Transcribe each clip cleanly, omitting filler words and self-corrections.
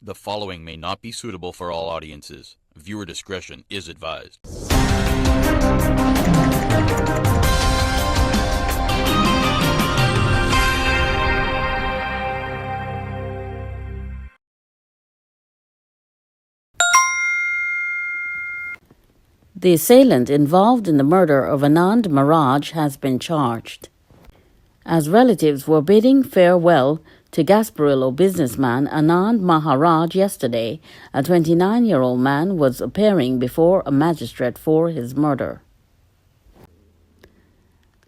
The following may not be suitable for all audiences. Viewer discretion is advised. The assailant involved in the murder of Anand Maharaj has been charged. As relatives were bidding farewell to Gasparillo businessman Anand Maharaj yesterday, a 29-year-old man was appearing before a magistrate for his murder.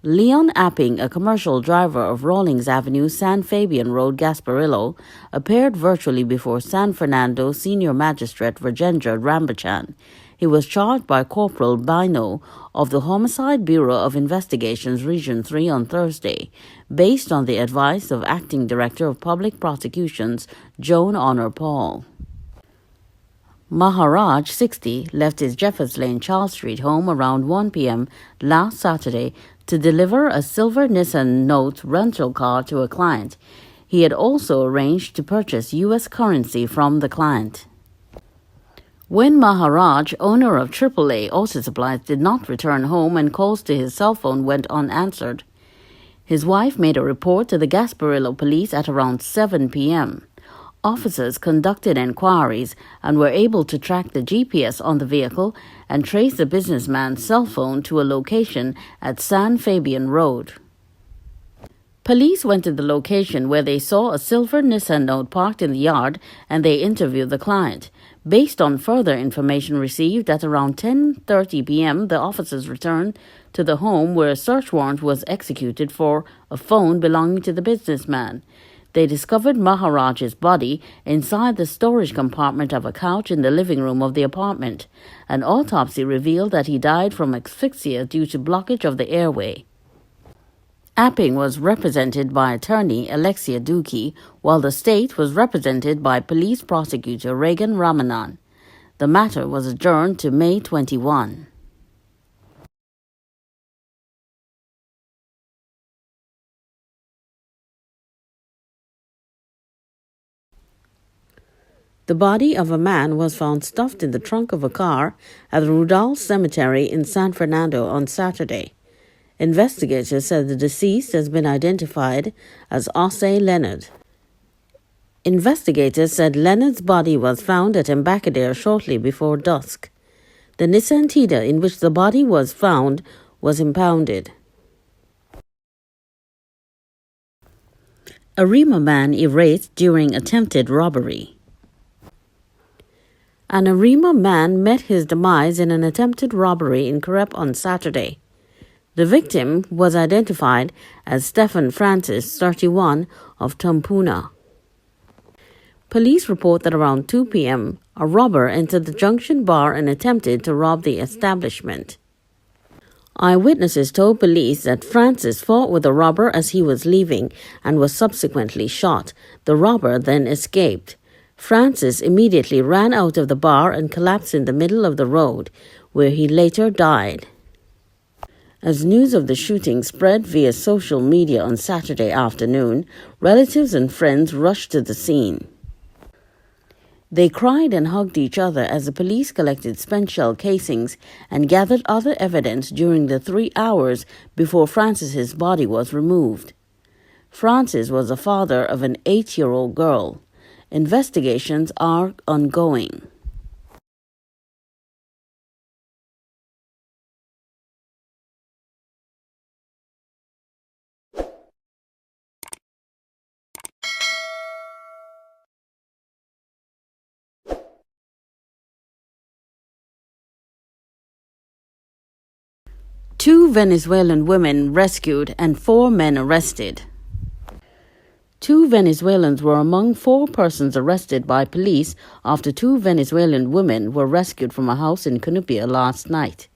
Leon Apping, a commercial driver of Rawlings Avenue, San Fabian Road, Gasparillo, appeared virtually before San Fernando Senior Magistrate Rajendra Rambachan. He was charged by Corporal Bino of the Homicide Bureau of Investigations Region 3 on Thursday, based on the advice of Acting Director of Public Prosecutions Joan Honor Paul. Maharaj, 60, left his Jeffers Lane, Charles Street home around 1 p.m. last Saturday to deliver a silver Nissan Note rental car to a client. He had also arranged to purchase U.S. currency from the client. When Maharaj, owner of AAA Auto Supplies, did not return home and calls to his cell phone went unanswered, his wife made a report to the Gasparillo police at around 7 p.m. Officers conducted inquiries and were able to track the GPS on the vehicle and trace the businessman's cell phone to a location at San Fabian Road. Police went to the location where they saw a silver Nissan Note parked in the yard and they interviewed the client. Based on further information received at around 10:30 p.m., the officers returned to the home where a search warrant was executed for a phone belonging to the businessman. They discovered Maharaj's body inside the storage compartment of a couch in the living room of the apartment. An autopsy revealed that he died from asphyxia due to blockage of the airway. Apping was represented by attorney Alexia Dookie, while the state was represented by police prosecutor Regan Ramanan. The matter was adjourned to May 21. The body of a man was found stuffed in the trunk of a car at the Rudal Cemetery in San Fernando on Saturday. Investigators said the deceased has been identified as Osei Leonard. Investigators said Leonard's body was found at Embarcadero shortly before dusk. The Nissan Tida in which the body was found was impounded. A Arima man erased during attempted robbery. An Arima man met his demise in an attempted robbery in Kidn on Saturday. The victim was identified as Stephen Francis, 31, of Tumpuna. Police report that around 2 p.m., a robber entered the Junction bar and attempted to rob the establishment. Eyewitnesses told police that Francis fought with the robber as he was leaving and was subsequently shot. The robber then escaped. Francis immediately ran out of the bar and collapsed in the middle of the road, where he later died. As news of the shooting spread via social media on Saturday afternoon, relatives and friends rushed to the scene. They cried and hugged each other as the police collected spent shell casings and gathered other evidence during the 3 hours before Francis's body was removed. Francis was the father of an 8-year-old girl. Investigations are ongoing. Two Venezuelan women rescued and 4 men arrested. 2 Venezuelans were among 4 persons arrested by police after 2 Venezuelan women were rescued from a house in Kidn last night.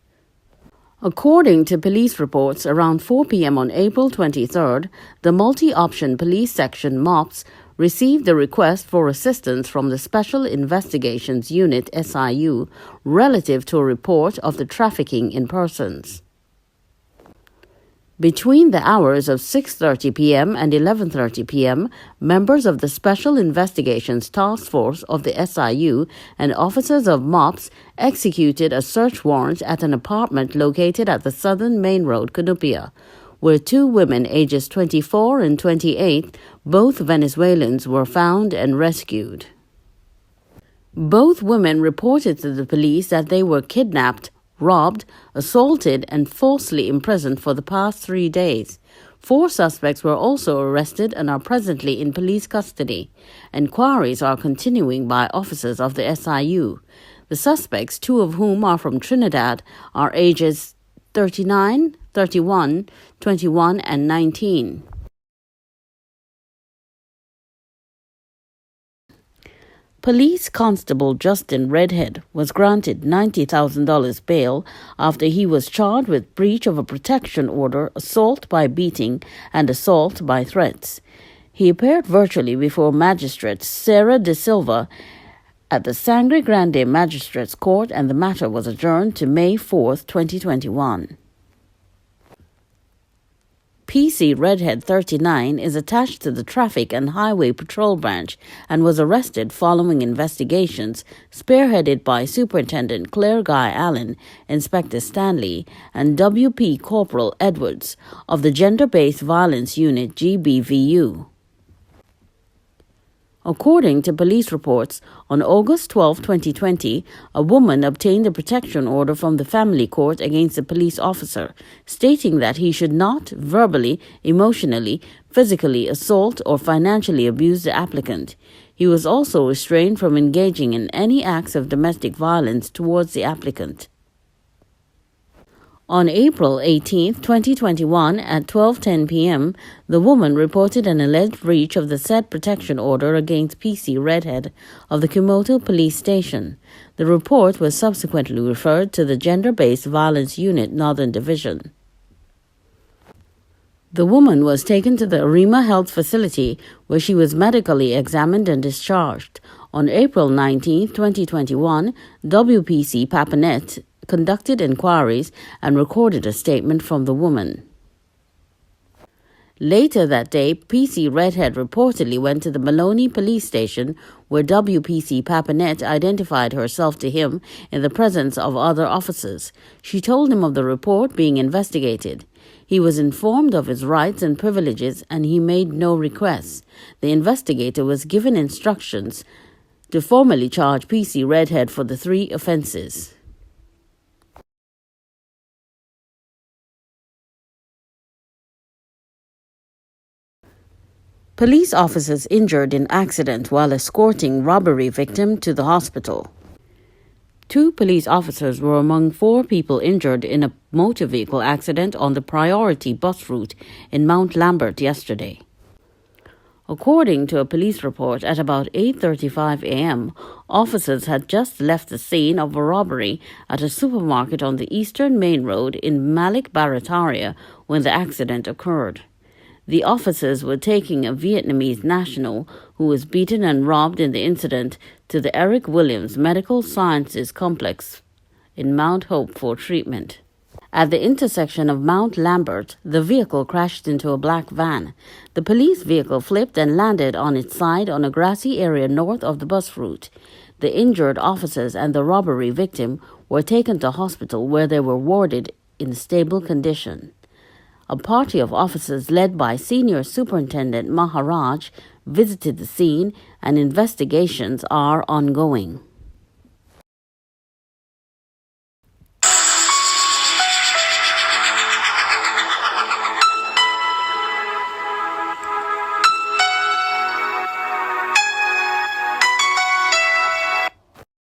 According to police reports, around 4 p.m. on April 23rd, the Multi-Option Police Section MOPS received a request for assistance from the Special Investigations Unit SIU relative to a report of the trafficking in persons. Between the hours of 6:30 p.m. and 11:30 p.m., members of the Special Investigations Task Force of the SIU and officers of MOPS executed a search warrant at an apartment located at the southern main road, Cunupia, where two women ages 24 and 28, both Venezuelans, were found and rescued. Both women reported to the police that they were kidnapped, robbed, assaulted, and falsely imprisoned for the past 3 days. 4 suspects were also arrested and are presently in police custody. Inquiries are continuing by officers of the SIU. The suspects, 2 of whom are from Trinidad, are ages 39, 31, 21, and 19. Police Constable Justin Redhead was granted $90,000 bail after he was charged with breach of a protection order, assault by beating, and assault by threats. He appeared virtually before Magistrate Sarah De Silva at the Sangre Grande Magistrates Court, and the matter was adjourned to May 4, 2021. PC Redhead 39 is attached to the Traffic and Highway Patrol Branch and was arrested following investigations spearheaded by Superintendent Claire Guy Allen, Inspector Stanley, and WP Corporal Edwards of the Gender-Based Violence Unit GBVU. According to police reports, on August 12, 2020, a woman obtained a protection order from the family court against a police officer, stating that he should not verbally, emotionally, physically assault or financially abuse the applicant. He was also restrained from engaging in any acts of domestic violence towards the applicant. On April 18, 2021, at 12:10 p.m., the woman reported an alleged breach of the said protection order against PC Redhead of the Kumoto Police Station. The report was subsequently referred to the Gender-Based Violence Unit Northern Division. The woman was taken to the Arima Health Facility, where she was medically examined and discharged. On April 19, 2021, WPC Papanet conducted inquiries and recorded a statement from the woman. Later that day, PC Redhead reportedly went to the Maloney police station, where WPC Papanet identified herself to him in the presence of other officers. She told him of the report being investigated. He was informed of his rights and privileges, and he made no requests. The investigator was given instructions to formally charge PC Redhead for the 3 offenses. Police officers injured in accident while escorting robbery victim to the hospital. 2 police officers were among 4 people injured in a motor vehicle accident on the Priority bus route in Mount Lambert yesterday. According to a police report, at about 8:35 a.m., officers had just left the scene of a robbery at a supermarket on the eastern main road in Malik Barataria when the accident occurred. The officers were taking a Vietnamese national who was beaten and robbed in the incident to the Eric Williams Medical Sciences Complex in Mount Hope for treatment. At the intersection of Mount Lambert, the vehicle crashed into a black van. The police vehicle flipped and landed on its side on a grassy area north of the bus route. The injured officers and the robbery victim were taken to hospital, where they were warded in stable condition. A party of officers led by Senior Superintendent Maharaj visited the scene, and investigations are ongoing.